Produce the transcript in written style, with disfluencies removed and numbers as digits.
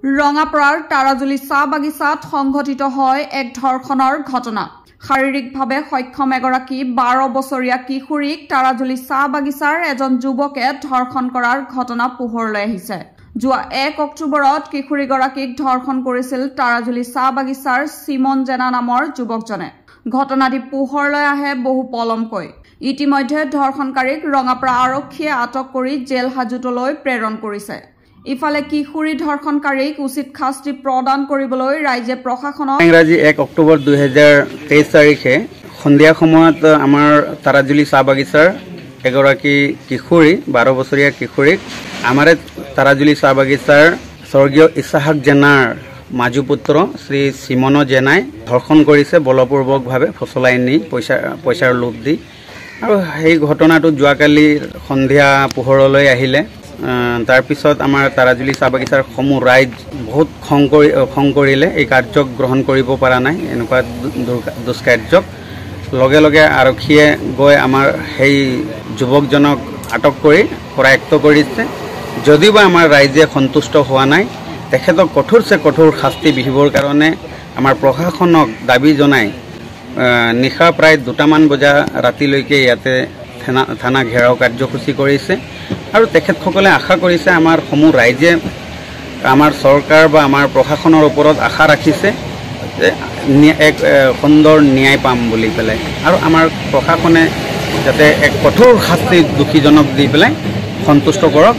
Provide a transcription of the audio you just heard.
ৰঙাপাৰাৰ তাৰাজুলি চাহ বাগিচাত সংঘটিত হয় এক ধৰ্ষণৰ ঘটনা। শাৰীৰিকভাৱে সক্ষম এগৰাকী 12 বছৰীয়া কিশোৰীক তাৰাজুলি চাহ বাগিচাৰ এজন যুৱকে ধৰ্ষণ কৰাৰ ঘটনা পোহৰলৈ আহিছে। যোৱা 1 অক্টোবৰত কিশোৰীগৰাকীক ধৰ্ষণ কৰিছিল তাৰাজুলি চাহ বাগিচাৰ চিমন জেনা নামৰ যুৱকজনে। ঘটনাটি পোহৰলৈ আহে বহু পলমকৈ। ইতিমধ্যে ধৰ্ষণকাৰীক ৰঙাপাৰা আৰক্ষীয়ে আটক কৰি জেল হাজতলৈ প্ৰেৰণ কৰিছে। ইফালে কিশোৰী ধৰ্ষণকাৰীক উচিত শাস্তি প্ৰদান কৰিবলৈ ৰাজ্য প্ৰশাসনক ইংৰাজী 1 অক্টোবৰ 2023 তাৰিখে সন্ধিয়া সময়ত আমাৰ তাৰাজুলি চাহ বাগিচাৰ এগৰাকী কিশোৰী 12 বছৰীয়া কিশোৰীক আমাৰ তাৰাজুলি চাহ বাগিচাৰ স্বৰ্গীয় ইছাহাক জেনাৰ মাজু পুত্ৰ শ্ৰী চিমন জেনাই ধৰ্ষণ কৰিছে বলপূৰ্বকভাৱে ফচলাই নি পইচাৰ লোভ দি। আৰু সেই ঘটনাটো যোৱাকালি সন্ধিয়া পোহৰলৈ আহিলে। তাৰ পিছত আমাৰ তাৰাজুলি চাহ বাগিচাৰ সমূহ ৰাইজ বহুত খং কৰিলে। এই কাৰ্যক গ্ৰহণ কৰিব পৰা নাই, এনেকুৱা দুষ্কাৰ্যক। লগে লগে আৰক্ষীয়ে গৈ আমাৰ সেই যুৱকজনক আটক কৰি কৰায়ত্ব কৰিছে। যদিও আমাৰ ৰাইজে সন্তুষ্ট হোৱা নাই, তেখেতক কঠোৰছে কঠোৰ শাস্তি বিহিবৰ কাৰণে আমাৰ প্ৰশাসনক দাবী জনাই নিশা প্ৰায় 2টামান বজা ৰাতিলৈকে ইয়াতে থানা ঘেৰাও কাৰ্যসূচী কৰিছে। আৰু তেখেতসকলে আশা কৰিছে আমাৰ সমূহ ৰাইজে আমাৰ চৰকাৰ বা আমাৰ প্ৰশাসনৰ ওপৰত আশা ৰাখিছে যে এক সুন্দৰ ন্যায় পাম বুলি পেলাই। আৰু আমাৰ প্ৰশাসনে যাতে এক কঠোৰ শাস্তি দোষীজনক দি পেলাই সন্তুষ্ট কৰক।